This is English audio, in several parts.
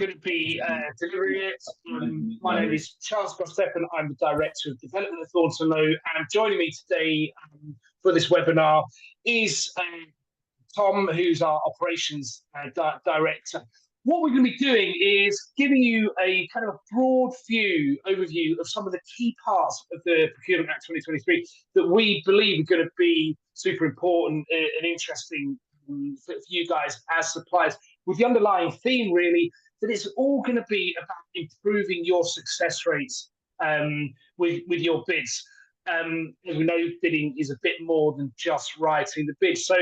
going to be delivering it. My name is Charles Grosstep, and I'm the Director of Development at Thornton Lowe. And joining me today for this webinar is Tom, who's our Operations Director. What we're going to be doing is giving you a kind of a broad overview of some of the key parts of the Procurement Act 2023 that we believe are going to be super important and interesting for you guys as suppliers, with the underlying theme really that it's all going to be about improving your success rates with your bids. As we know, bidding is a bit more than just writing the bid. So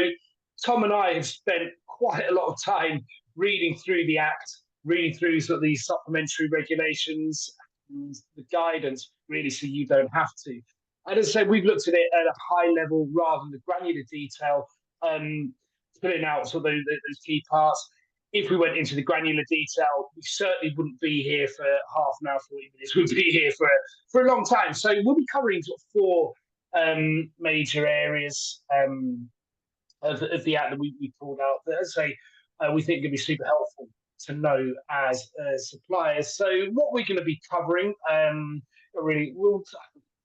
Tom and I have spent quite a lot of time reading through the Act, reading through sort of these supplementary regulations and the guidance, really, so you don't have to. And as I said, we've looked at it at a high level rather than the granular detail, putting out sort of those key parts. If we went into the granular detail, we certainly wouldn't be here for half an hour, 40 minutes. We'd be here for a long time. So we'll be covering sort of four major areas of the Act that we pulled out that, as I say, we think can be super helpful to know as suppliers. So what we're going to be covering, really, we'll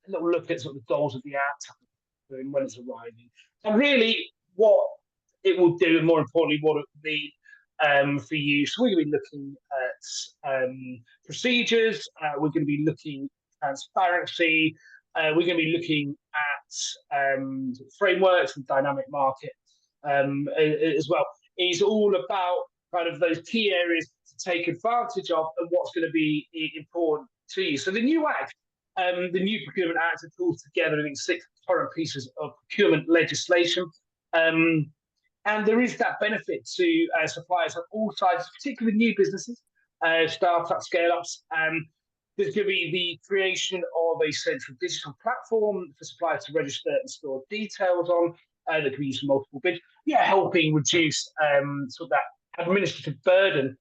look at sort of the goals of the Act and when it's arriving, and really what it will do, and more importantly, what it will be for you. So we're going to be looking at procedures. We're going to be looking at transparency. We're going to be looking at frameworks and dynamic market as well. It's all about kind of those key areas to take advantage of and what's going to be important to you. So the new Act, the new Procurement Act, it pulls together, I think, 6 current pieces of procurement legislation. And there is that benefit to suppliers of all sizes, particularly new businesses, startups, scale-ups. There's going to be the creation of a central digital platform for suppliers to register and store details on that can be used for multiple bids. Yeah, helping reduce sort of that administrative burden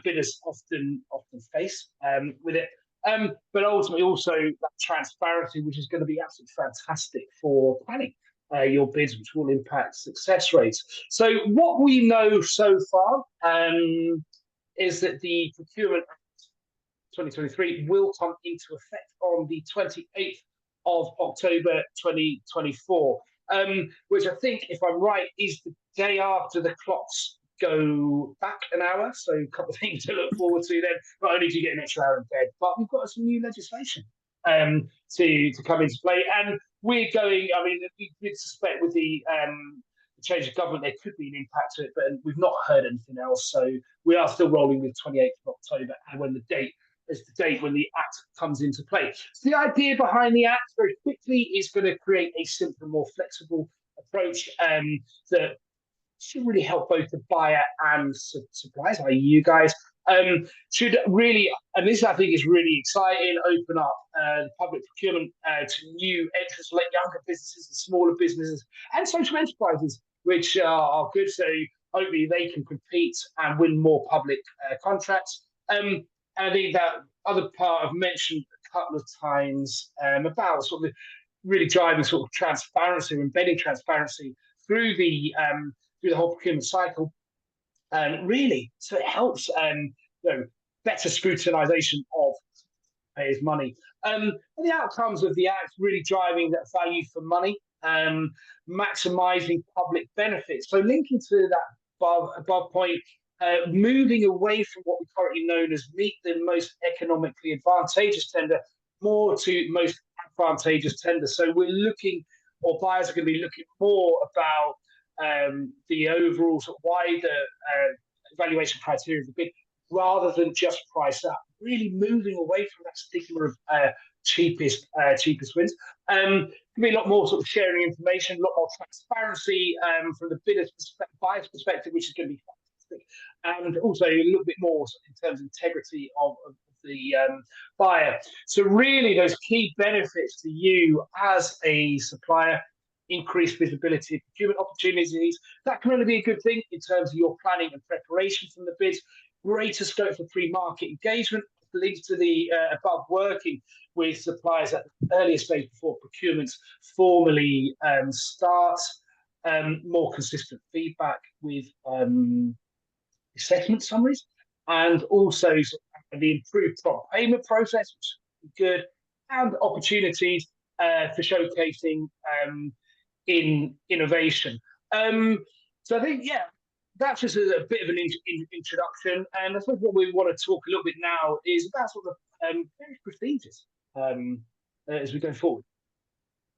bidders often face with it. But ultimately also that transparency, which is going to be absolutely fantastic for planning your bids, which will impact success rates. So what we know so far is that the Procurement Act 2023 will come into effect on the 28th of October 2024, which I think, if I'm right, is the day after the clocks go back an hour. So a couple of things to look forward to then. Not only do you get an extra hour in bed, but we've got some new legislation to come into play. And we're going, I mean, we did suspect with the change of government there could be an impact to it, but we've not heard anything else. So we are still rolling with 28th of October, and when the date is the date when the Act comes into play. So the idea behind the Act, very quickly, is going to create a simpler, more flexible approach that should really help both the buyer and suppliers, i.e. you guys, should really, and this I think is really exciting, open up the public procurement to new entrants like younger businesses and smaller businesses and social enterprises, which are good. So hopefully they can compete and win more public contracts. And I think that other part I've mentioned a couple of times about sort of really driving sort of transparency, embedding transparency through the whole procurement cycle, really, so it helps better scrutinisation of payers' money. And the outcomes of the Act really driving that value for money, maximising public benefits. So linking to that above point, moving away from what we currently known as meet the most economically advantageous tender, more to most advantageous tender. So we're looking, or buyers are going to be looking more about the overall sort of wider evaluation criteria of the bid, rather than just price up. Really moving away from that stigma of cheapest wins. Can be a lot more sort of sharing information, a lot more transparency from the bidder's buyer's perspective, which is going to be fantastic, and also a little bit more in terms of integrity of the buyer. So really, those key benefits to you as a supplier: increased visibility of procurement opportunities. That can only be a good thing in terms of your planning and preparation from the bids. Greater scope for pre-market engagement, linked to the above, working with suppliers at the earlier stage before procurements formally start. More consistent feedback with assessment summaries, and also the improved prompt payment process, which is good, and opportunities for showcasing in innovation. So I think, yeah, that's just a bit of an introduction. And I suppose what we want to talk a little bit now is about sort of various procedures as we go forward.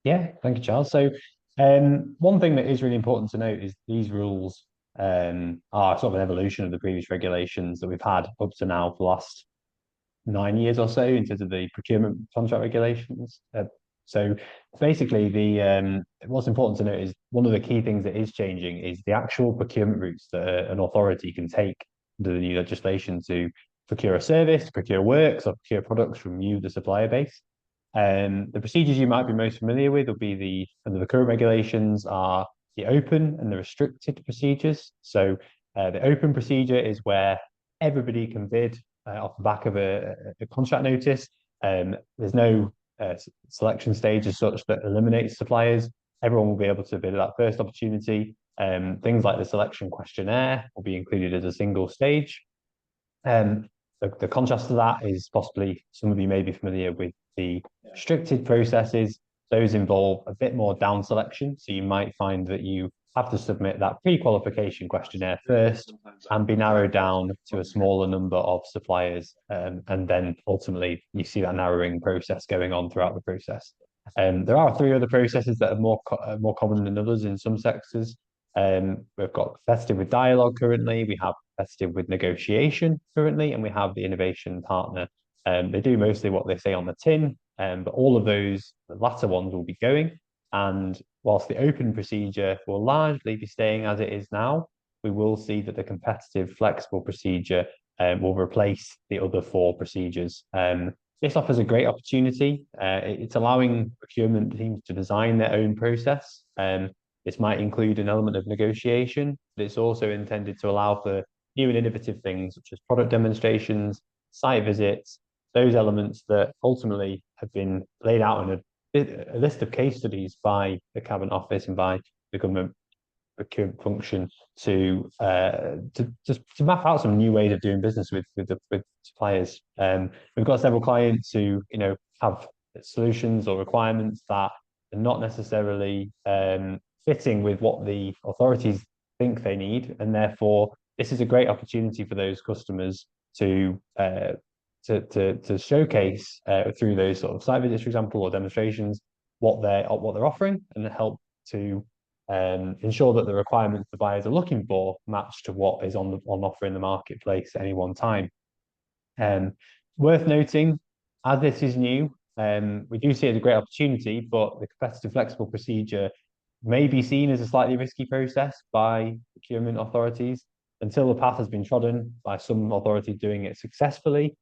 Yeah, thank you, Charles. So, one thing that is really important to note is these rules are sort of an evolution of the previous regulations that we've had up to now for the last 9 years or so in terms of the procurement contract regulations. So basically, the what's important to note is one of the key things that is changing is the actual procurement routes that an authority can take under the new legislation to procure a service, procure works, or procure products from you, the supplier base. The procedures you might be most familiar with will be under the current regulations are the open and the restricted procedures. So the open procedure is where everybody can bid off the back of a contract notice. There's no selection stage as such that eliminates suppliers. Everyone will be able to bid at that first opportunity. Things like the selection questionnaire will be included as a single stage. The contrast to that is possibly some of you may be familiar with the restricted processes. Those involve a bit more down selection. So you might find that you have to submit that pre-qualification questionnaire first and be narrowed down to a smaller number of suppliers. And then ultimately you see that narrowing process going on throughout the process. There are 3 other processes that are more common than others in some sectors. We've got competitive with dialogue currently, we have competitive with negotiation currently, and we have the innovation partner. They do mostly what they say on the tin, but all of those, the latter ones will be going. And whilst the open procedure will largely be staying as it is now, we will see that the competitive flexible procedure will replace the other 4 procedures. This offers a great opportunity. It's allowing procurement teams to design their own process. This might include an element of negotiation, but it's also intended to allow for new and innovative things such as product demonstrations, site visits, those elements that ultimately have been laid out in a list of case studies by the Cabinet Office and by the government procurement function to map out some new ways of doing business with suppliers. We've got several clients who have solutions or requirements that are not necessarily fitting with what the authorities think they need, and therefore this is a great opportunity for those customers to showcase through those sort of site visits, for example, or demonstrations, what they're offering, and help to ensure that the requirements the buyers are looking for match to what is on offer in the marketplace at any one time. Worth noting, as this is new, we do see it as a great opportunity, but the competitive flexible procedure may be seen as a slightly risky process by procurement authorities until the path has been trodden by some authority doing it successfully.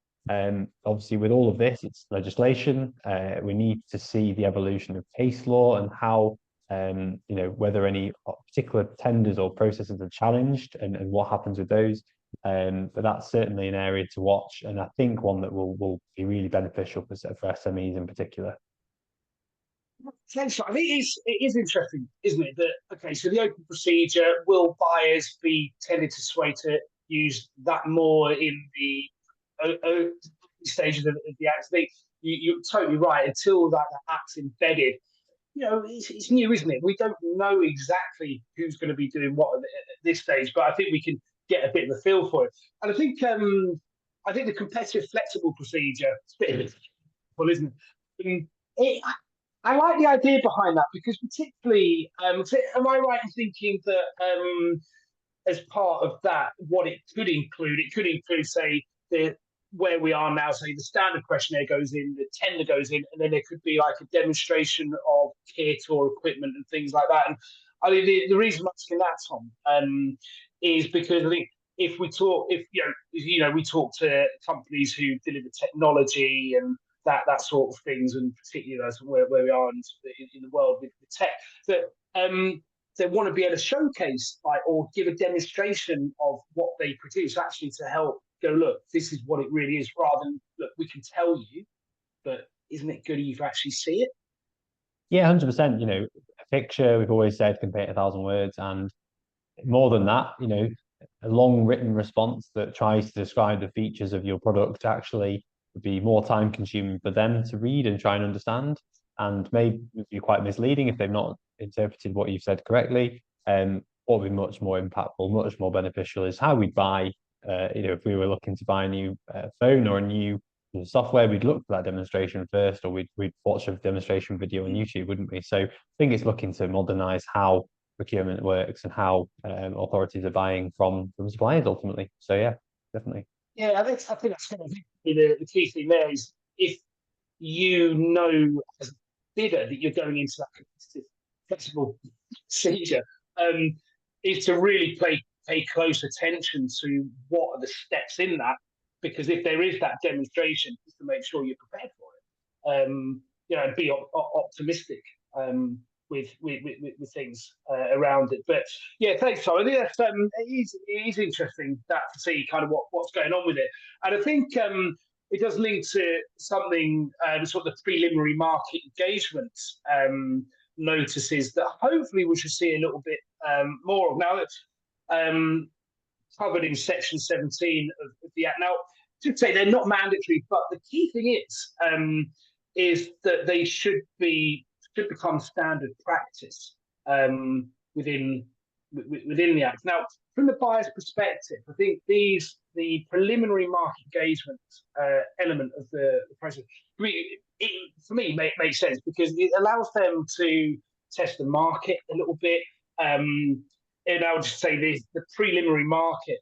Obviously, with all of this, it's legislation. We need to see the evolution of case law and how, whether any particular tenders or processes are challenged and what happens with those. But that's certainly an area to watch, and I think one that will be really beneficial for SMEs in particular. I think it is interesting, isn't it? That okay, so the open procedure, will buyers be tended to sway to use that more in the stages of the act? You're totally right. Until that act's embedded, it's new, isn't it? We don't know exactly who's going to be doing what at this stage, but I think we can get a bit of a feel for it. And I think the competitive flexible procedure, it's a bit of a, isn't it? I like the idea behind that because particularly, am I right in thinking that as part of that, what it could include, say, where we are now, say the standard questionnaire goes in, the tender goes in, and then there could be like a demonstration of kit or equipment and things like that. And I mean, the reason I'm asking that, Tom, is because I think if we talk to companies who deliver technology and that sort of things, and particularly as where we are in the world with tech, that they want to be able to showcase or give a demonstration of what they produce, actually to help go, look, this is what it really is, rather than, look, we can tell you, but isn't it good if you actually see it? Yeah, 100%. A picture, we've always said, can paint 1,000 words, and more than that, a long written response that tries to describe the features of your product actually would be more time consuming for them to read and try and understand, and may be quite misleading if they've not interpreted what you've said correctly. What would be much more impactful, much more beneficial is how we'd buy. If we were looking to buy a new phone or a new software, we'd look for that demonstration first, or we'd watch a demonstration video on YouTube, wouldn't we? So I think it's looking to modernize how procurement works and how authorities are buying from suppliers ultimately. So yeah, definitely. Yeah, I think that's kind of the key thing there is if you know as a bidder that you're going into that competitive flexible procedure, is to really pay close attention to what are the steps in that, because if there is that demonstration, just to make sure you're prepared for it. And be optimistic with things around it. But yeah, thanks, Tom. I think that's it is interesting that to see kind of what's going on with it, and I think it does link to something sort of the preliminary market engagement notices that hopefully we should see a little bit more of now. That's covered in section 17 of the Act. Now, to say they're not mandatory, but the key thing is that they should become standard practice within the Act. Now, from the buyer's perspective, I think the preliminary market engagement element of the process, for me, makes sense because it allows them to test the market a little bit. And I would just say the preliminary market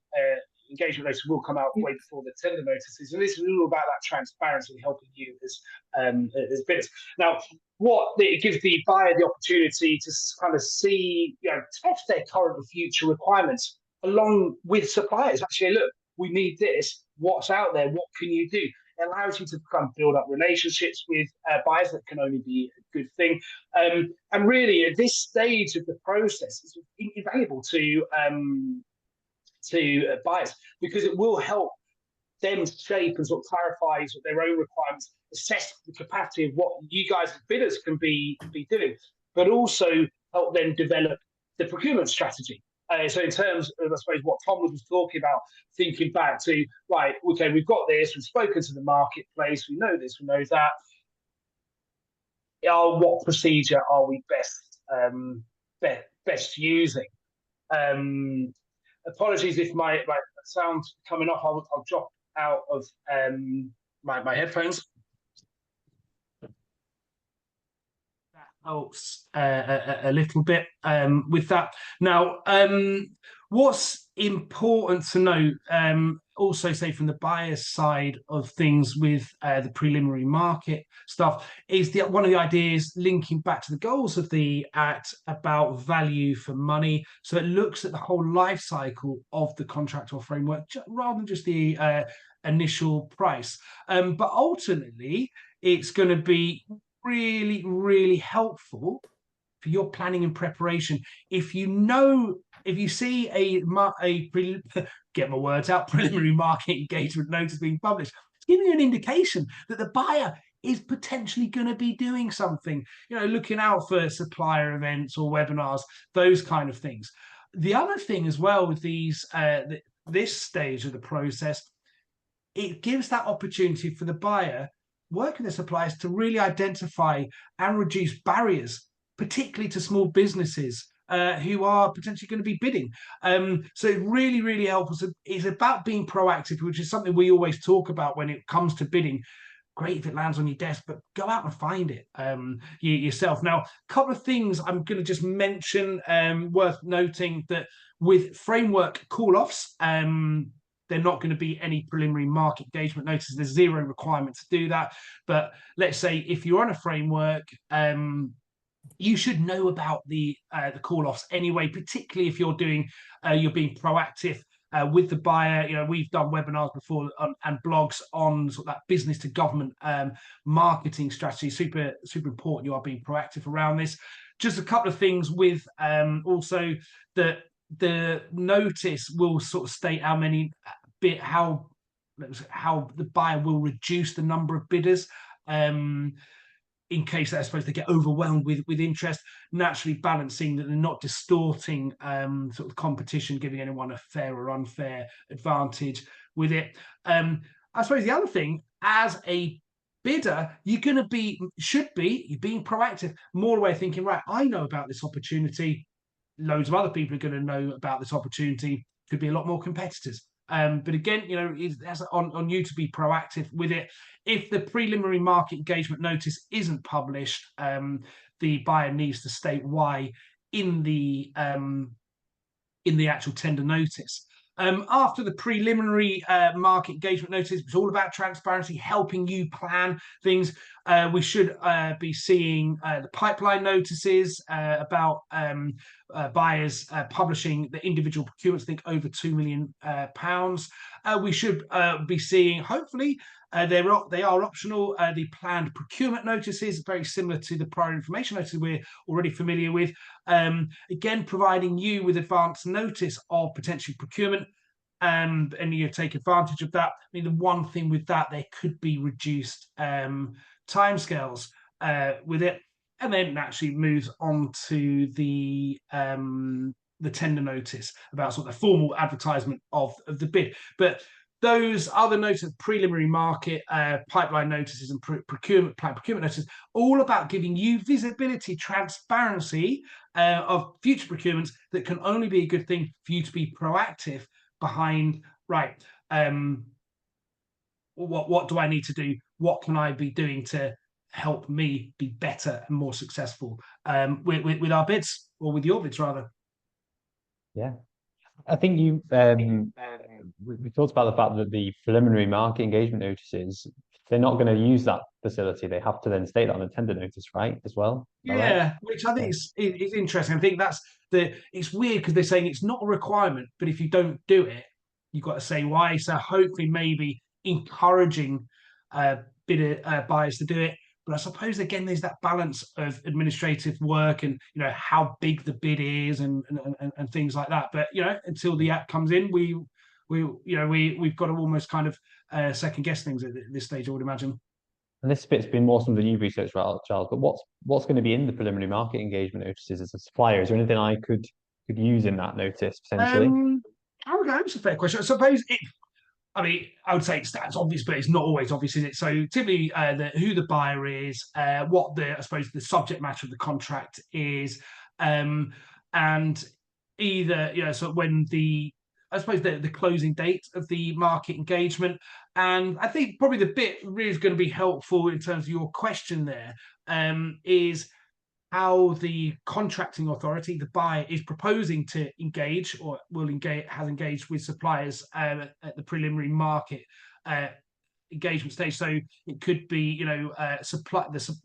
engagement notice will come out way before the tender notices, and this is all about that transparency, helping you as bidders. Now, it gives the buyer the opportunity to kind of see, test their current and future requirements along with suppliers. Actually, look, we need this. What's out there? What can you do? It allows you to kind of build up relationships with buyers. That can only be a good thing. And really, at this stage of the process, it's invaluable to buyers because it will help them shape and sort of clarify sort of their own requirements, assess the capacity of what you guys as bidders can be doing, but also help them develop the procurement strategy. So in terms of, I suppose, what Tom was talking about, thinking back to, right, okay, we've got this, we've spoken to the marketplace, we know this, we know that. What procedure are we best using? Apologies if my sound's coming off. I'll drop out of my headphones. Helps a little bit with that. Now, what's important to note, also say from the buyer's side of things with the preliminary market stuff, is one of the ideas linking back to the goals of the Act about value for money. So it looks at the whole life cycle of the contract or framework rather than just the initial price. But ultimately, it's going to be really, really helpful for your planning and preparation. If you see get my words out, preliminary market engagement notice being published, it's giving you an indication that the buyer is potentially going to be doing something, looking out for supplier events or webinars, those kind of things. The other thing as well with this stage of the process, it gives that opportunity for the buyer working with suppliers to really identify and reduce barriers, particularly to small businesses who are potentially going to be bidding. So it really, really helps. It's about being proactive, which is something we always talk about when it comes to bidding. Great if it lands on your desk, but go out and find it yourself. Now, a couple of things I'm going to just mention worth noting that with framework call-offs, they're not going to be any preliminary market engagement notices. There's zero requirement to do that. But let's say if you're on a framework, you should know about the call-offs anyway, particularly if you're being proactive with the buyer. We've done webinars before and blogs on sort of that business to government marketing strategy. Super, super important. You are being proactive around this. Just a couple of things with also that the notice will sort of state how the buyer will reduce the number of bidders. in case I suppose they get overwhelmed with interest, naturally balancing that they're not distorting sort of competition, giving anyone a fair or unfair advantage with it. I suppose the other thing, as a bidder, you're going to you're being proactive, more the way of thinking, right, I know about this opportunity, loads of other people are going to know about this opportunity, could be a lot more competitors. But again, it's on you to be proactive with it. If the preliminary market engagement notice isn't published, the buyer needs to state why in the actual tender notice. After the preliminary market engagement notice, it's all about transparency, helping you plan things. We should be seeing the pipeline notices about buyers publishing the individual procurements, I think over £2 million. We should be seeing, hopefully, they are optional. The planned procurement notices, very similar to the prior information notices we're already familiar with. Again, providing you with advance notice of potentially procurement, and you take advantage of that. I mean, the one thing with that, there could be reduced timescales with it, and then naturally moves on to the tender notice about sort of the formal advertisement of the bid. But those other notices, preliminary market, pipeline notices, and procurement notices, all about giving you visibility, transparency of future procurements that can only be a good thing for you to be proactive behind. Right, what do I need to do? What can I be doing to help me be better and more successful with our bids, or with your bids rather? Yeah. I think we talked about the fact that the preliminary market engagement notices, they're not going to use that facility. They have to then state that on the tender notice, right, as well? Yeah, which I think is interesting. I think it's weird because they're saying it's not a requirement, but if you don't do it, you've got to say why. So hopefully maybe encouraging buyers to do it. But I suppose again, there's that balance of administrative work and how big the bid is and things like that. But until the app comes in, we've got to almost kind of second guess things at this stage, I would imagine. And this bit's been more something you've researched, Charles. But what's going to be in the preliminary market engagement notices as a supplier? Is there anything I could use in that notice potentially? That's a fair question. I suppose I would say it's obvious, but it's not always obvious, is it? So typically, who the buyer is, what I suppose the subject matter of the contract is, and either so when I suppose the closing date of the market engagement. And I think probably the bit really is going to be helpful in terms of your question there, is how the contracting authority, the buyer, is proposing to engage or has engaged with suppliers at the preliminary market engagement stage. So it could be,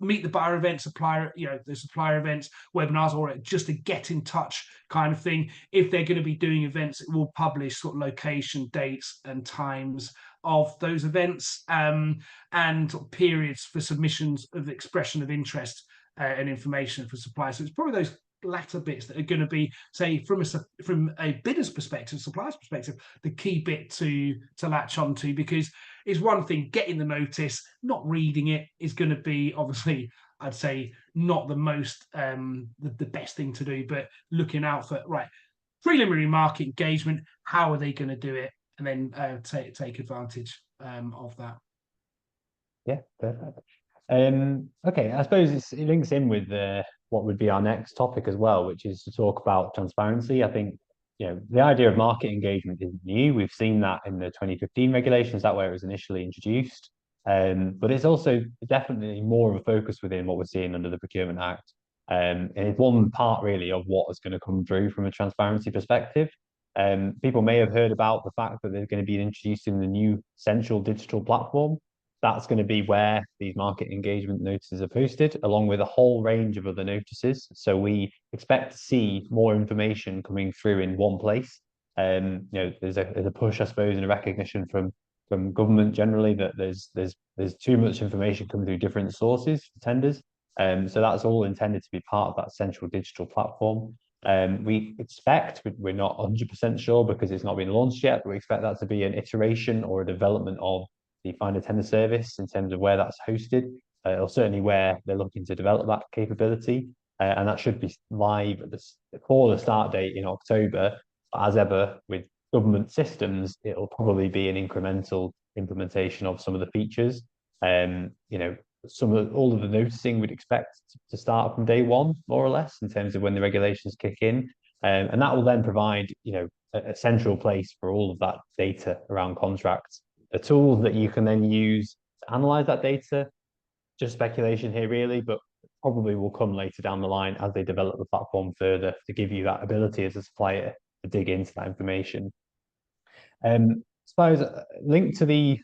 meet the buyer event, the supplier events, webinars, or just a get in touch kind of thing. If they're going to be doing events, it will publish sort of location, dates, and times of those events, and periods for submissions of expression of interest and information for suppliers. So it's probably those latter bits that are going to be, say, from a bidder's perspective, supplier's perspective, the key bit to latch onto, because it's one thing getting the notice, not reading it is going to be, obviously, I'd say, not the most the best thing to do, but looking out for preliminary market engagement, how are they going to do it, and then take advantage of that. Yeah, perfect. Okay, I suppose it links in with what would be our next topic as well, which is to talk about transparency. I think the idea of market engagement isn't new. We've seen that in the 2015 regulations, that where it was initially introduced. But it's also definitely more of a focus within what we're seeing under the Procurement Act. And it's one part really of what is going to come through from a transparency perspective. People may have heard about the fact that they're going to be introducing the new central digital platform. That's going to be where these market engagement notices are posted, along with a whole range of other notices. So we expect to see more information coming through in one place. There's a push, I suppose, and a recognition from government generally that there's too much information coming through different sources for tenders. So that's all intended to be part of that central digital platform. We expect, we're not 100% sure because it's not been launched yet, but we expect that to be an iteration or a development of the find a tender service in terms of where that's hosted. or certainly where they're looking to develop that capability. And that should be live for the start date in October. But as ever with government systems, it'll probably be an incremental implementation of some of the features. You know, all of the noticing we'd expect to start from day one, more or less, in terms of when the regulations kick in. And that will then provide, you know, a central place for all of that data around contracts. The tools that you can then use to analyze that data, just speculation here really, but probably will come later down the line as they develop the platform further to give you that ability as a supplier to dig into that information. I suppose linked to the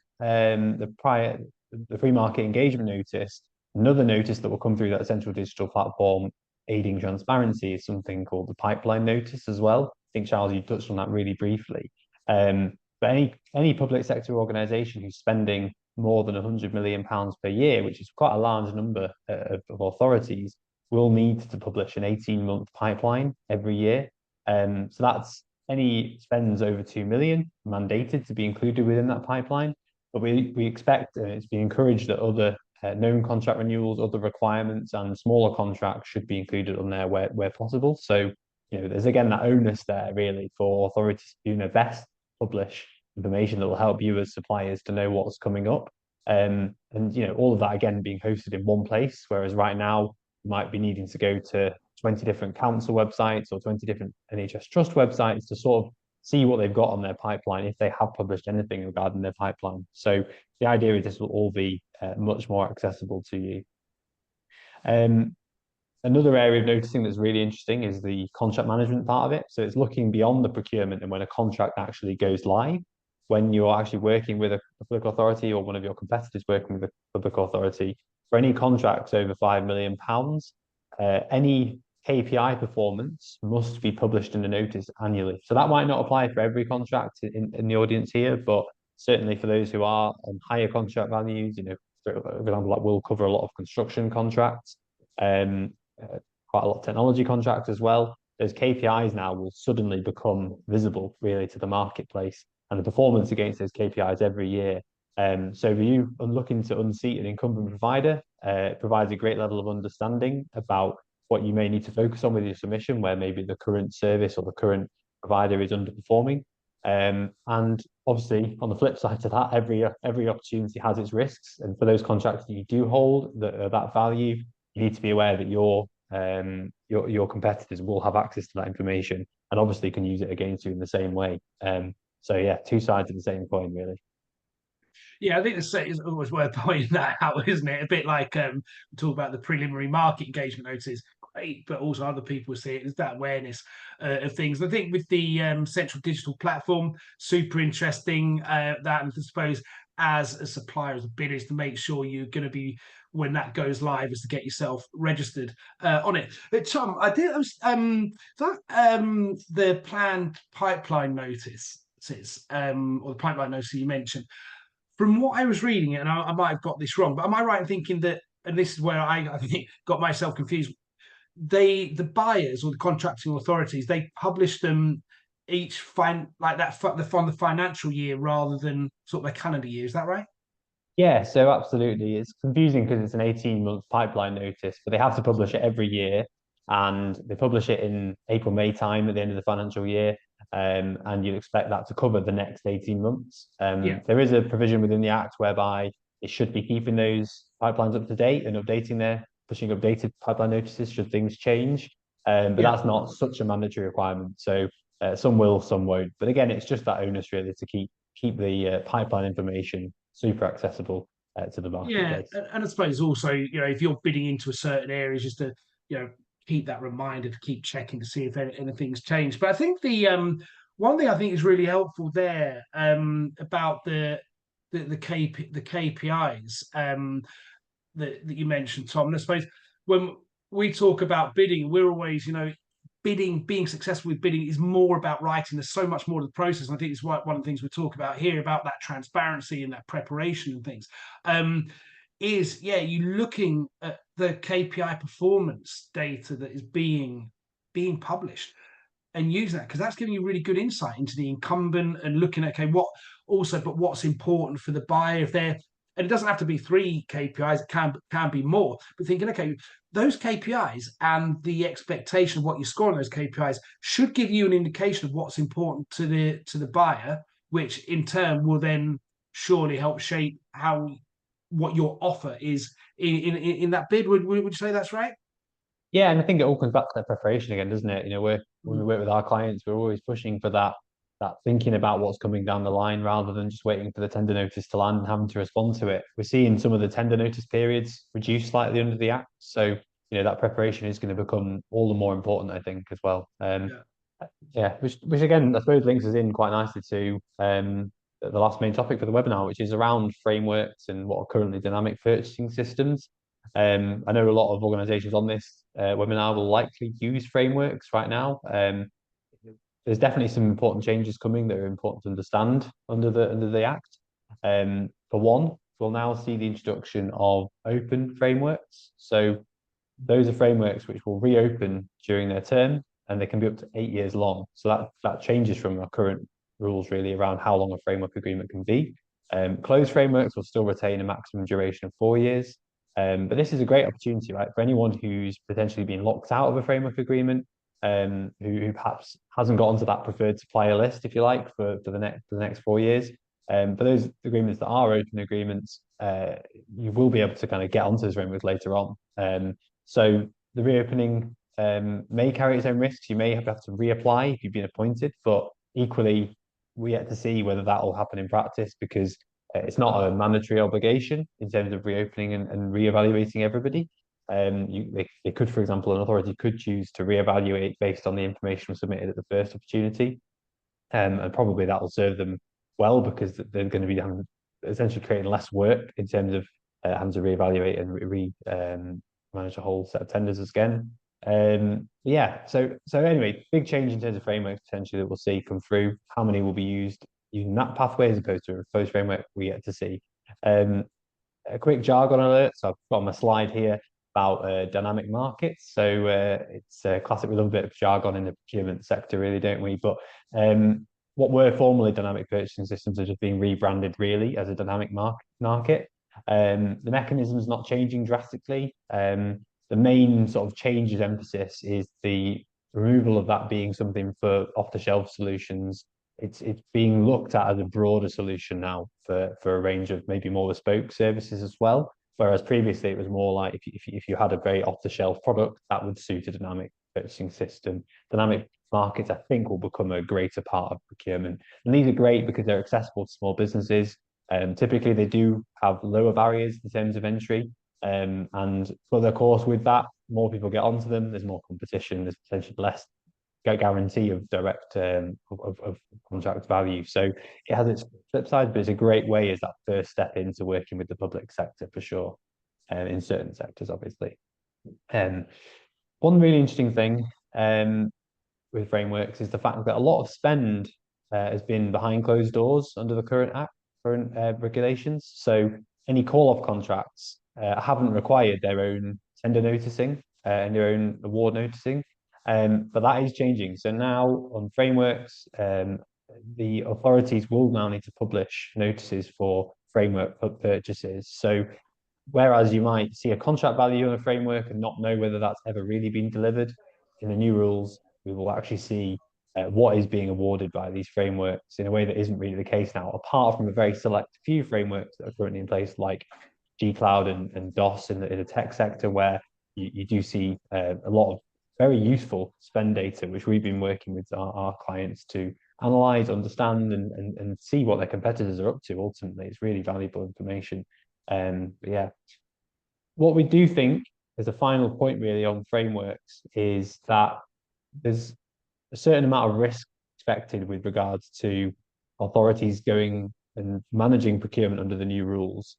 free market engagement notice, another notice that will come through that central digital platform aiding transparency is something called the pipeline notice as well. I think, Charles, you touched on that really briefly. But any public sector organisation who's spending more than £100 million per year, which is quite a large number of authorities, will need to publish an 18-month pipeline every year. So that's any spends over 2 million mandated to be included within that pipeline. But we expect, and it's been encouraged, that other known contract renewals, other requirements, and smaller contracts should be included on there where possible. So, you know, there's again that onus there really for authorities to do their best, publish information that will help you as suppliers to know what's coming up. And you know, all of that again being hosted in one place, whereas right now you might be needing to go to 20 different council websites or 20 different NHS Trust websites to sort of see what they've got on their pipeline, if they have published anything regarding their pipeline. So the idea is this will all be much more accessible to you. Another area of noticing that's really interesting is the contract management part of it. So it's looking beyond the procurement and when a contract actually goes live, when you're actually working with a public authority or one of your competitors working with a public authority, for any contracts over £5 million, any KPI performance must be published in a notice annually. So that might not apply for every contract in the audience here, but certainly for those who are on higher contract values, you know, for example, that will cover a lot of construction contracts, quite a lot of technology contracts as well. Those KPIs now will suddenly become visible really to the marketplace, and the performance against those KPIs every year. So if you are looking to unseat an incumbent provider, it provides a great level of understanding about what you may need to focus on with your submission, where maybe the current service or the current provider is underperforming. And obviously, on the flip side to that, every opportunity has its risks. And for those contracts that you do hold that value, you need to be aware that your competitors will have access to that information and obviously can use it against you in the same way. So yeah, two sides of the same coin, really. Yeah, I think it's always worth pointing that out, isn't it? A bit like we talk about the preliminary market engagement notice, great, but also other people see it as that awareness of things. I think with the central digital platform, super interesting. That, and I suppose as a supplier, as a bidder, is to make sure you're going to be, when that goes live, is to get yourself registered on it. But Tom, I did the planned pipeline notice, or the pipeline notice you mentioned. From what I was reading, and I might have got this wrong, but am I right in thinking that, and this is where I think got myself confused, the buyers or the contracting authorities, they publish them each like that from the financial year rather than sort of a calendar year. Is that right? Yeah, so absolutely. It's confusing because it's an 18-month pipeline notice, but they have to publish it every year. And they publish it in April, May time at the end of the financial year. And you'd expect that to cover the next 18 months. Yeah. There is a provision within the Act whereby it should be keeping those pipelines up to date and pushing updated pipeline notices should things change. But that's not such a mandatory requirement. So some will, some won't. But again, it's just that onus really to keep the pipeline information super accessible to the marketplace. Yeah, and I suppose also, you know, if you're bidding into a certain area, just to, you know, keep that reminder to keep checking to see if anything's changed. But I think the one thing I think is really helpful there about the KPIs that you mentioned, Tom. And I suppose when we talk about bidding, we're always, you know, being successful with bidding is more about writing. There's so much more to the process. And I think it's one of the things we talk about here about that transparency and that preparation and things. You looking at the KPI performance data that is being published and using that, because that's giving you really good insight into the incumbent and looking at, okay, what's important for the buyer, if they're and it doesn't have to be 3 KPIs, it can be more, but thinking, okay, those KPIs and the expectation of what you score on those KPIs should give you an indication of what's important to the buyer, which in turn will then surely help shape what your offer is in that bid. Would you say that's right? Yeah, and I think it all comes back to that preparation again, doesn't it? You know, when we work with our clients, we're always pushing for that thinking about what's coming down the line rather than just waiting for the tender notice to land and having to respond to it. We're seeing some of the tender notice periods reduce slightly under the Act. So, you know, that preparation is going to become all the more important, I think, as well. Yeah, which again, I suppose links us in quite nicely to the last main topic for the webinar, which is around frameworks and what are currently dynamic purchasing systems. I know a lot of organizations on this webinar will likely use frameworks right now. There's definitely some important changes coming that are important to understand under the Act. For one, we'll now see the introduction of open frameworks. So those are frameworks which will reopen during their term, and they can be up to 8 years long. So that changes from our current rules really around how long a framework agreement can be. Closed frameworks will still retain a maximum duration of 4 years. But this is a great opportunity, right, for anyone who's potentially been locked out of a framework agreement, who perhaps hasn't got onto that preferred supplier list, if you like, for the next 4 years. For those agreements that are open agreements, you will be able to kind of get onto those frameworks later on. So the reopening may carry its own risks. You may have to reapply if you've been appointed, but equally, we yet to see whether that will happen in practice, because it's not a mandatory obligation in terms of reopening and reevaluating everybody. They could, for example, an authority could choose to reevaluate based on the information submitted at the first opportunity, and probably that will serve them well, because they're going to be essentially creating less work in terms of having to reevaluate and manage a whole set of tenders again. Yeah, so anyway, big change in terms of frameworks potentially that we'll see come through. How many will be using that pathway as opposed to a closed framework, we get to see. A quick jargon alert. So I've got on my slide here about dynamic markets. So it's classic. We love a bit of jargon in the procurement sector, really, don't we? But what were formerly dynamic purchasing systems are just being rebranded really as a dynamic market. The mechanism is not changing drastically. The main sort of change emphasis is the removal of that being something for off-the-shelf solutions. It's being looked at as a broader solution now for a range of maybe more bespoke services as well. Whereas previously it was more like if you had a very off-the-shelf product, that would suit a dynamic purchasing system. Dynamic markets, I think, will become a greater part of procurement. And these are great because they're accessible to small businesses. Typically, they do have lower barriers in terms of entry. And but of course, with that, more people get onto them. There's more competition. There's potentially less guarantee of direct of contract value. So it has its flip side, but it's a great way as that first step into working with the public sector for sure, in certain sectors, obviously. One really interesting thing with frameworks is the fact that a lot of spend has been behind closed doors under the current regulations. So any call-off contracts haven't required their own tender noticing and their own award noticing. But that is changing. So now on frameworks, the authorities will now need to publish notices for framework purchases. So whereas you might see a contract value on a framework and not know whether that's ever really been delivered, in the new rules, we will actually see what is being awarded by these frameworks in a way that isn't really the case now, apart from a very select few frameworks that are currently in place, like G-Cloud and DOS in the tech sector, where you do see a lot of very useful spend data, which we've been working with our clients to analyze, understand, and see what their competitors are up to. Ultimately, it's really valuable information. Yeah, what we do think as a final point really on frameworks is that there's a certain amount of risk expected with regards to authorities going and managing procurement under the new rules.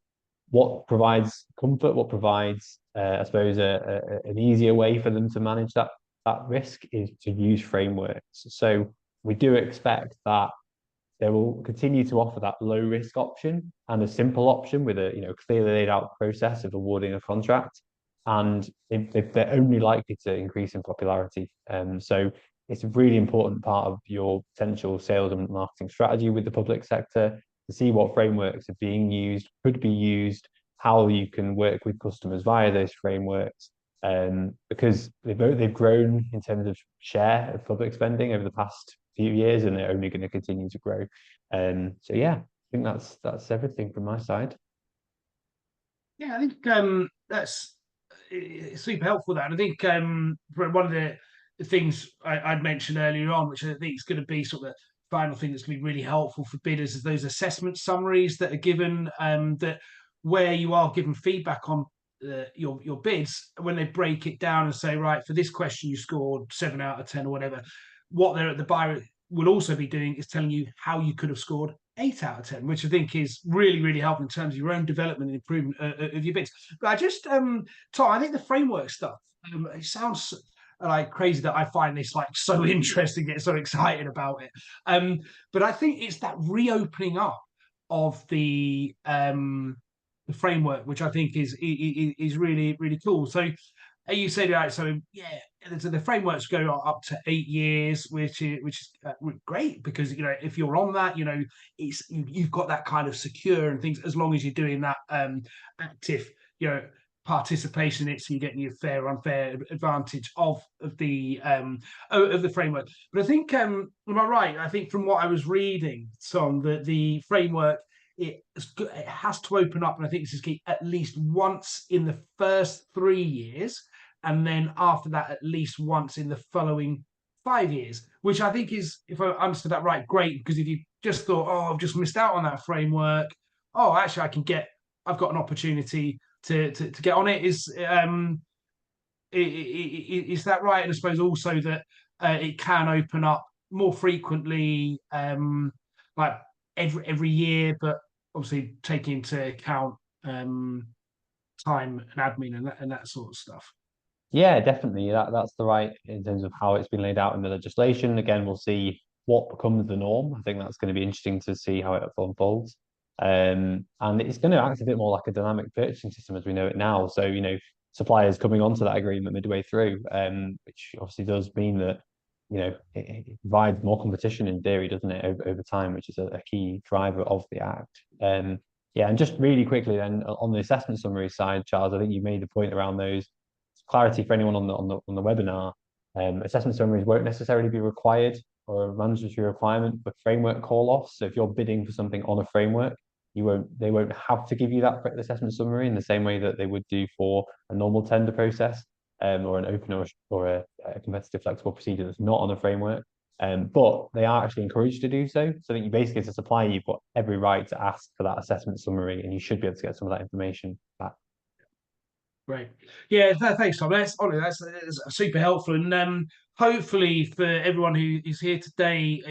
What provides comfort, what provides, I suppose, an easier way for them to manage that risk is to use frameworks. So we do expect that they will continue to offer that low risk option and a simple option with a clearly laid out process of awarding a contract. And if they're only likely to increase in popularity. So it's a really important part of your potential sales and marketing strategy with the public sector. to see what frameworks are being used, could be used, how you can work with customers via those frameworks, because they've grown in terms of share of public spending over the past few years, and they're only going to continue to grow. So yeah, I think that's everything from my side. Yeah, I think that's super helpful. That, and I think one of the things I'd mentioned earlier on, which I think is going to be sort of the final thing that's going to be really helpful for bidders, is those assessment summaries that are given, that where you are given feedback on your bids, when they break it down and say, right, for this question you scored 7 out of 10 or whatever. What they're at the buyer will also be doing is telling you how you could have scored 8 out of 10, which I think is really, really helpful in terms of your own development and improvement of your bids. But I just, Tom, I think the framework stuff, it sounds like crazy that I find this like so interesting, get so excited about it. But I think it's that reopening up of the framework, which I think is really, really cool. So you said, right, so yeah, the frameworks go up to 8 years, which is great, because if you're on that, you've got that kind of secure and things, as long as you're doing that active participation in it, so you're getting your fair or unfair advantage of the framework. But I think, am I right? I think from what I was reading, Tom, that the framework, it has to open up, and I think this is key, at least once in the first 3 years, and then after that, at least once in the following 5 years, which I think is, if I understood that right, great. Because if you just thought, oh, I've just missed out on that framework, oh, actually, I've got an opportunity to get on it. Is that right? And I suppose also that it can open up more frequently, like every year, but obviously taking into account time and admin and that sort of stuff. Yeah, definitely. That's the right in terms of how it's been laid out in the legislation. Again, we'll see what becomes the norm. I think that's going to be interesting to see how it unfolds. And it's going to act a bit more like a dynamic purchasing system as we know it now. So, suppliers coming onto that agreement midway through, which obviously does mean that, it provides more competition in theory, doesn't it, over time, which is a key driver of the Act. Yeah, and just really quickly then on the assessment summary side, Charles, I think you made the point around those. Clarity for anyone on the webinar. Assessment summaries won't necessarily be required or a mandatory requirement for framework call-offs. So if you're bidding for something on a framework, they won't have to give you that assessment summary in the same way that they would do for a normal tender process, or an open or a competitive flexible procedure that's not on a framework. But they are actually encouraged to do so. So that you basically, as a supplier, you've got every right to ask for that assessment summary, and you should be able to get some of that information back. Great. Yeah, thanks, Tom. That's super helpful, and hopefully for everyone who is here today,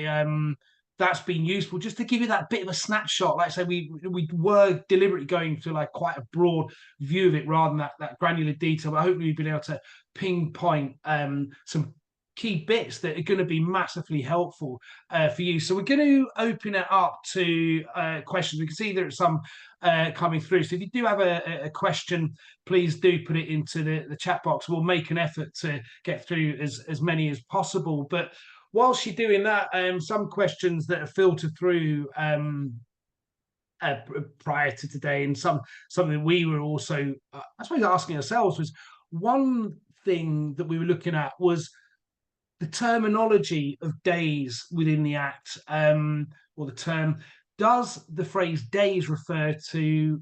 that's been useful, just to give you that bit of a snapshot. Like I say, we were deliberately going to like quite a broad view of it rather than that granular detail. But hopefully we've been able to pinpoint some key bits that are going to be massively helpful for you. So we're going to open it up to questions. We can see there are some coming through. So if you do have a question, please do put it into the chat box. We'll make an effort to get through as many as possible. But whilst you're doing that, some questions that are filtered through prior to today, and something we were also, I suppose, asking ourselves was, one thing that we were looking at was the terminology of days within the Act, or the term. Does the phrase days refer to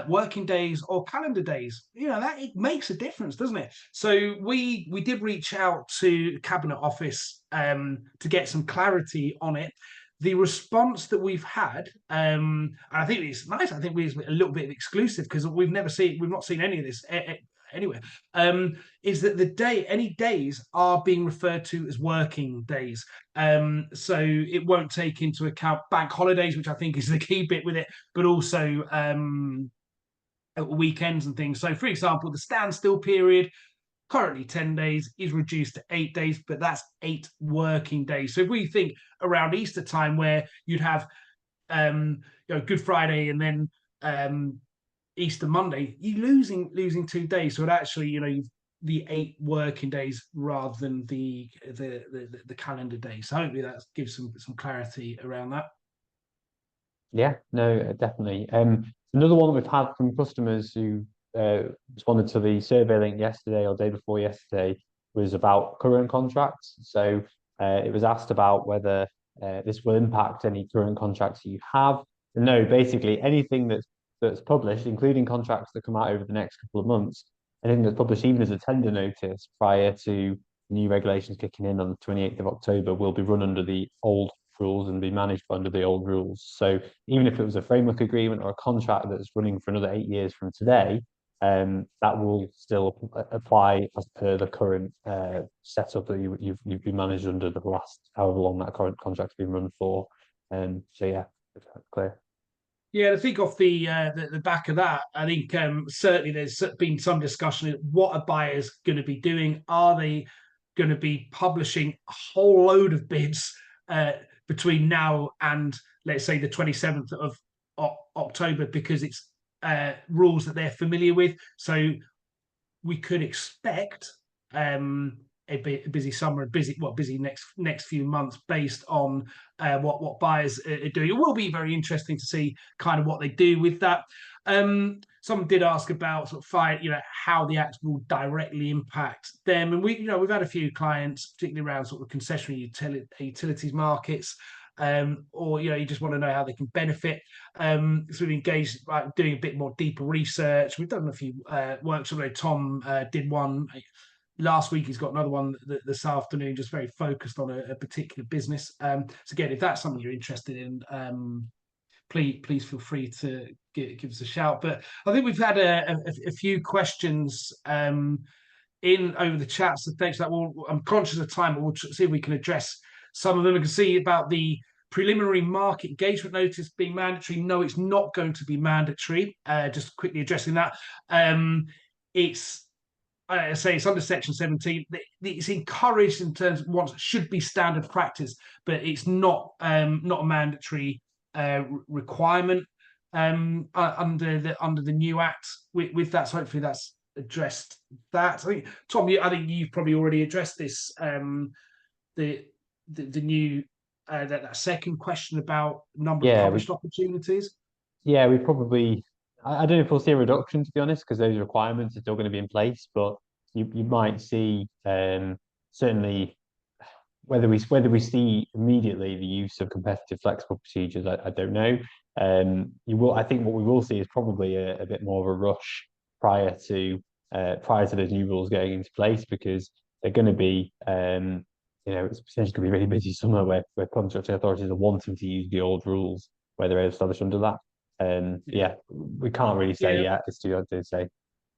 working days or calendar days? That it makes a difference, doesn't it? So we did reach out to the Cabinet Office to get some clarity on it. The response that we've had, and I think it's nice. I think we're a little bit exclusive, because we've not seen any of this anywhere. Is that any days are being referred to as working days. So it won't take into account bank holidays, which I think is the key bit with it, but also weekends and things. So, for example, the standstill period, currently 10 days, is reduced to 8 days, but that's 8 working days. So if we think around Easter time, where you'd have Good Friday and then Easter Monday, you're losing 2 days. So it actually, the 8 working days rather than the calendar days. So hopefully that gives some clarity around that. Yeah, no, definitely. Another one that we've had from customers who responded to the survey link yesterday or day before yesterday was about current contracts. So it was asked about whether this will impact any current contracts you have. And no, basically anything that's published, including contracts that come out over the next couple of months, anything that's published even as a tender notice prior to new regulations kicking in on the 28th of October will be run under the old rules and be managed under the old rules. So even if it was a framework agreement or a contract that's running for another 8 years from today, that will still apply as per the current setup that you've been managed under the last however long that current contract's been run for. So yeah, clear. Yeah, I think off the back of that, I think certainly there's been some discussion of what are buyers going to be doing. Are they going to be publishing a whole load of bids between now and let's say the 27th of October because it's rules that they're familiar with? So we could expect a busy summer, busy next few months based on what buyers are doing. It will be very interesting to see kind of what they do with that. Someone did ask about sort of how the act will directly impact them, and we've had a few clients, particularly around sort of concessionary utilities markets. Or you just want to know how they can benefit. So we've engaged doing a bit more deeper research. We've done a few workshops. Tom did one last week. He's got another one this afternoon, just very focused on a particular business. So again, if that's something you're interested in, please feel free to give us a shout. But I think we've had a few questions in over the chat, so thanks for that. I'm conscious of time, but we'll see if we can address some of them. We can see about the preliminary market engagement notice being mandatory. No, it's not going to be mandatory. Just quickly addressing that. It's I say it's under Section 17. It's encouraged in terms of what should be standard practice, but it's not a mandatory requirement under the new Act. With that, so hopefully that's addressed that. I think Tom, I think you've probably already addressed this. The new that second question about number of published opportunities. Yeah, we probably. I don't know if we'll see a reduction, to be honest, because those requirements are still going to be in place. But you might see certainly whether we see immediately the use of competitive flexible procedures. I don't know. You will. I think what we will see is probably a bit more of a rush prior to those new rules getting into place because they're going to be. It's potentially going to be really busy summer where contracting authorities are wanting to use the old rules where they're established under that. We can't really say yet. It's too hard to say.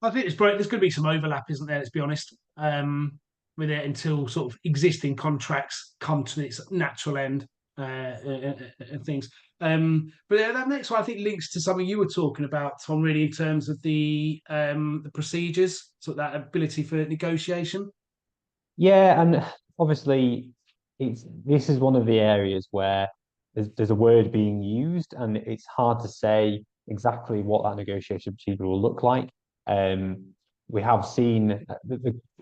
I think there's going to be some overlap, isn't there? Let's be honest. With it until sort of existing contracts come to its natural end and things. But that next one I think links to something you were talking about, Tom, really in terms of the procedures, sort of that ability for negotiation. Yeah, and obviously, this is one of the areas where there's a word being used, and it's hard to say exactly what that negotiation procedure will look like. We have seen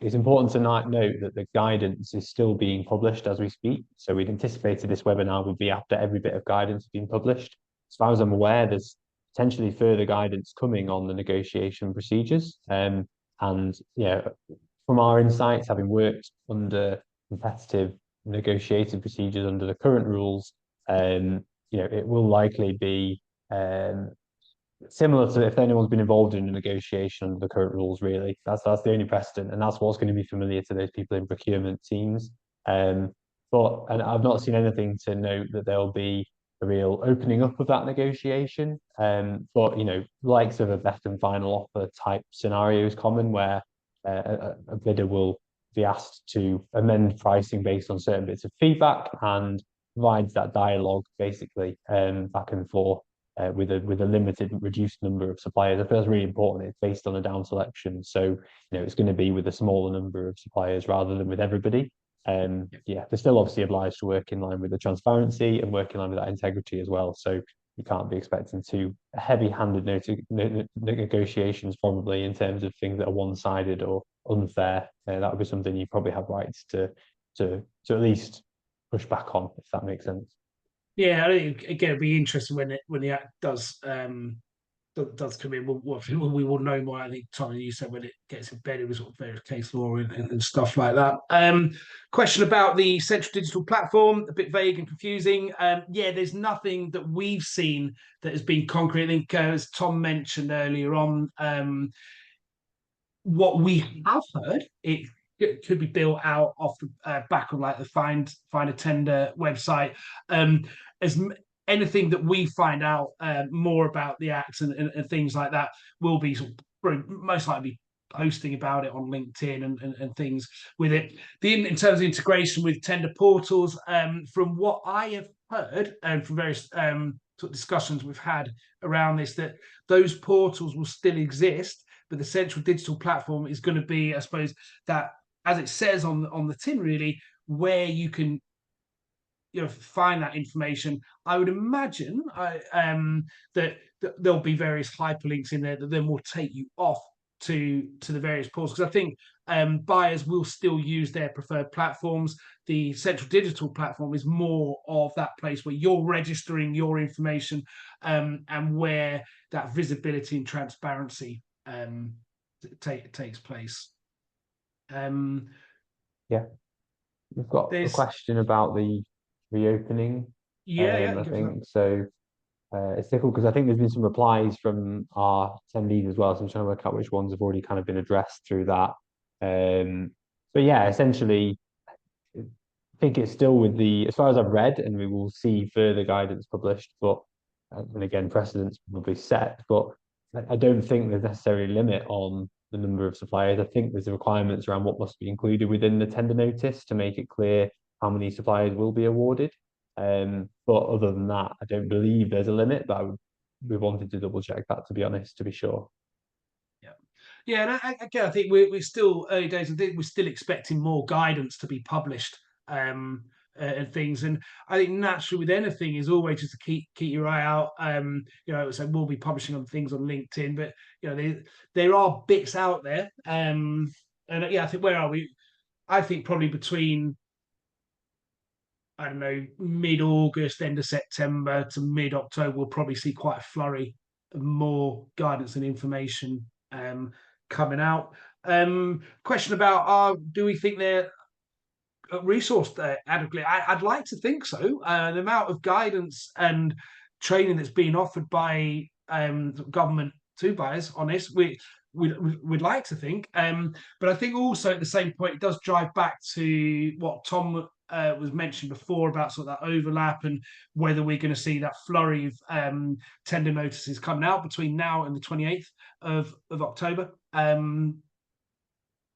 it's important to note that the guidance is still being published as we speak. So we'd anticipated this webinar would be after every bit of guidance has been published. As far as I'm aware, there's potentially further guidance coming on the negotiation procedures. And from our insights, having worked under competitive negotiated procedures under the current rules, it will likely be similar to if anyone's been involved in a negotiation under the current rules. Really, that's the only precedent, and that's what's going to be familiar to those people in procurement teams. But I've not seen anything to note that there'll be a real opening up of that negotiation. But likes of a best and final offer type scenario is common where a bidder will be asked to amend pricing based on certain bits of feedback and provides that dialogue basically back and forth with a limited, reduced number of suppliers. I feel it's really important. It's based on a down selection, so it's going to be with a smaller number of suppliers rather than with everybody. They're still obviously obliged to work in line with the transparency and work in line with that integrity as well. So you can't be expecting too heavy-handed negotiations probably in terms of things that are one-sided or unfair. That would be something you probably have rights to at least push back on, if that makes sense. Yeah, I think again it'd be interesting when the act does come in. We will know more. I think Tom, you said when it gets embedded with sort of various case law and stuff like that. Question about the central digital platform, a bit vague and confusing. Yeah, there's nothing that we've seen that has been concrete. I think as Tom mentioned earlier on, what we have heard, it could be built out off the back of like the find a tender website. As anything that we find out more about the act and things like that, will be sort of most likely be posting about it on LinkedIn and things with it. In terms of integration with tender portals, from what I have heard and from various sort of discussions we've had around this, that those portals will still exist, but the central digital platform is going to be, I suppose, that, as it says on the tin, really, where you can find that information. I would imagine that there'll be various hyperlinks in there that then will take you off to the various portals, because I think buyers will still use their preferred platforms. The central digital platform is more of that place where you're registering your information, and where that visibility and transparency takes place. Yeah, we've got a There's question about the reopening. yeah, I go for that. think so. It's difficult because I think there's been some replies from our attendees as well, so I'm trying to work out which ones have already kind of been addressed through that. But yeah, essentially, I think it's still with the, as far as I've read, and we will see further guidance published, but and again, precedents probably set, but I don't think there's necessarily a limit on the number of suppliers. I think there's requirements around what must be included within the tender notice to make it clear how many suppliers will be awarded. But other than that, I don't believe there's a limit, but we wanted to double check that, to be honest, to be sure. Yeah, and again, I think we're still early days. I think we're still expecting more guidance to be published, and things. And I think naturally with anything is always just to keep your eye out. So we'll be publishing on things on LinkedIn, but there are bits out there. And yeah, I think, where are we? I think probably between, I don't know, mid-August, end of September to mid-October, we'll probably see quite a flurry of more guidance and information coming out. Question about, do we think they're resourced adequately? I'd like to think so. The amount of guidance and training that's being offered by government to buyers on this, we'd like to think. But I think also at the same point, it does drive back to what Tom was mentioned before about sort of that overlap, and whether we're going to see that flurry of tender notices coming out between now and the 28th of October. And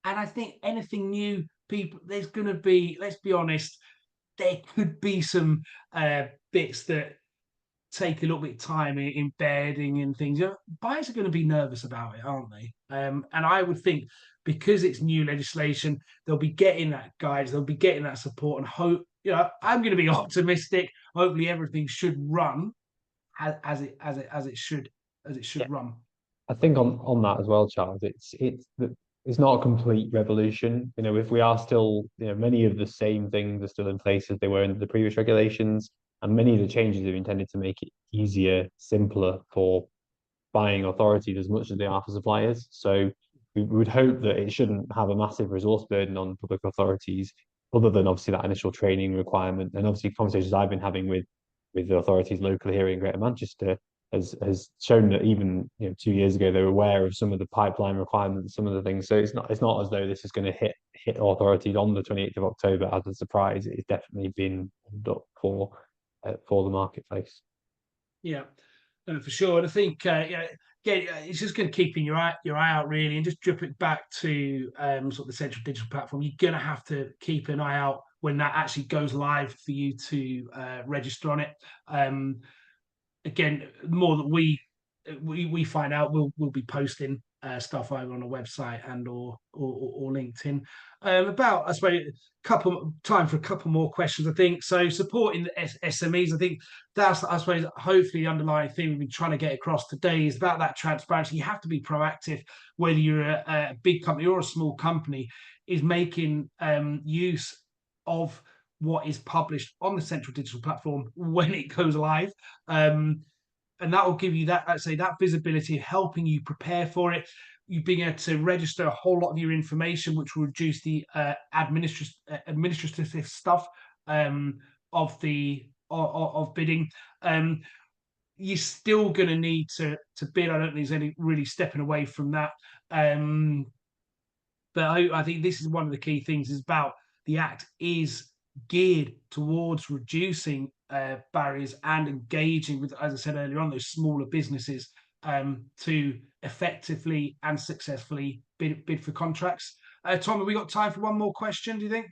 I think anything new, people, there's going to be, let's be honest, there could be some bits that take a little bit of time in embedding and things. Buyers are going to be nervous about it, aren't they? And I would think, because it's new legislation, they'll be getting that guidance, they'll be getting that support, and hope. I'm going to be optimistic. Hopefully, everything should run as it should run. I think on that as well, Charles, it's not a complete revolution. If we are still, many of the same things are still in place as they were in the previous regulations, and many of the changes are intended to make it easier, simpler for buying authorities as much as they are for suppliers. So we would hope that it shouldn't have a massive resource burden on public authorities, other than obviously that initial training requirement, and obviously conversations I've been having with the authorities locally here in Greater Manchester has shown that even 2 years ago they were aware of some of the pipeline requirements, some of the things. So it's not as though this is going to hit authorities on the 28th of October as a surprise. It's definitely been up for the marketplace. Yeah, for sure. And I think it's just going to keep your eye out, really, and just drip it back to sort of the central digital platform. You're going to have to keep an eye out when that actually goes live for you to register on it. Again, the more that we find out, we'll be posting stuff over on a website and or LinkedIn. About, I suppose, time for a couple more questions, I think. So supporting the SMEs, I think that's, I suppose, hopefully the underlying theme we've been trying to get across today is about that transparency. You have to be proactive, whether you're a big company or a small company, is making use of what is published on the central digital platform when it goes live. And that will give you that, I'd say, that visibility, helping you prepare for it. You being able to register a whole lot of your information, which will reduce the administrative stuff of bidding. You're still going to need to bid. I don't think there's any really stepping away from that. But I think this is one of the key things is about the Act is geared towards reducing barriers and engaging with, as I said earlier on, those smaller businesses to effectively and successfully bid for contracts. Tom, have we got time for one more question, do you think?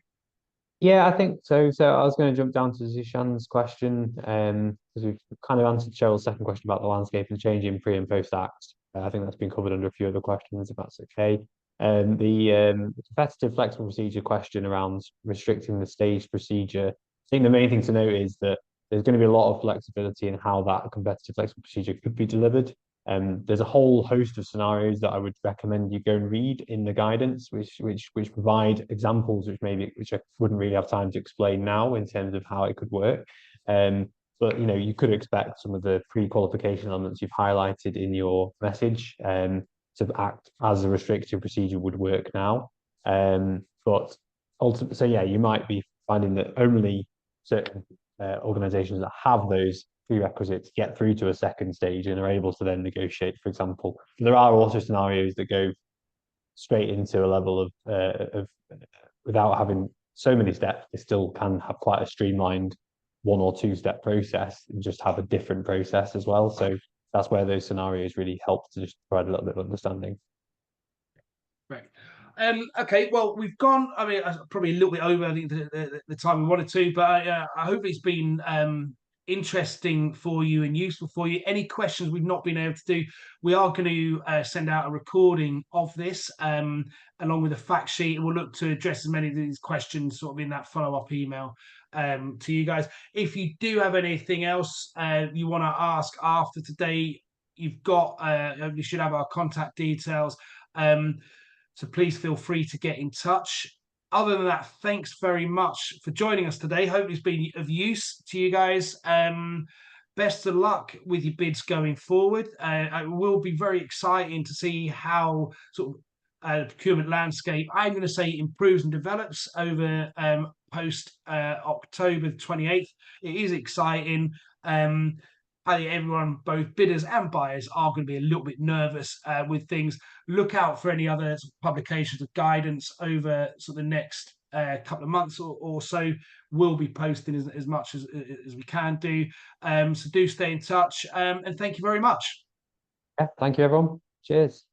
Yeah, I think so. So I was going to jump down to Zishan's question, because we've kind of answered Cheryl's second question about the landscape and changing pre and post act. I think that's been covered under a few other questions, if that's okay. The competitive flexible procedure question around restricting the stage procedure. I think the main thing to note is that there's going to be a lot of flexibility in how that competitive flexible procedure could be delivered. There's a whole host of scenarios that I would recommend you go and read in the guidance, which provide examples, which I wouldn't really have time to explain now in terms of how it could work. But you could expect some of the pre-qualification elements you've highlighted in your message to act as a restrictive procedure would work now. But ultimately, so yeah, you might be finding that only certain organizations that have those prerequisites get through to a second stage and are able to then negotiate, for example. There are also scenarios that go straight into a level of without having so many steps, they still can have quite a streamlined 1 or 2 step process and just have a different process as well. So that's where those scenarios really help to just provide a little bit of understanding. Right. Okay, well, we've gone, I mean, probably a little bit over, I think, the time we wanted to, but I hope it's been interesting for you and useful for you. Any questions we've not been able to do, we are going to send out a recording of this along with a fact sheet, and we'll look to address as many of these questions sort of in that follow-up email to you guys. If you do have anything else you want to ask after today, you've got, you should have our contact details. So please feel free to get in touch. Other than that, thanks very much for joining us today. Hope it's been of use to you guys. Best of luck with your bids going forward. It will be very exciting to see how sort of the procurement landscape, I'm going to say, improves and develops over post October 28th. It is exciting. I think everyone, both bidders and buyers, are going to be a little bit nervous with things. Look out for any other publications of guidance over sort of the next couple of months or so. We'll be posting as much as we can do. So do stay in touch, and thank you very much. Yeah, thank you, everyone. Cheers.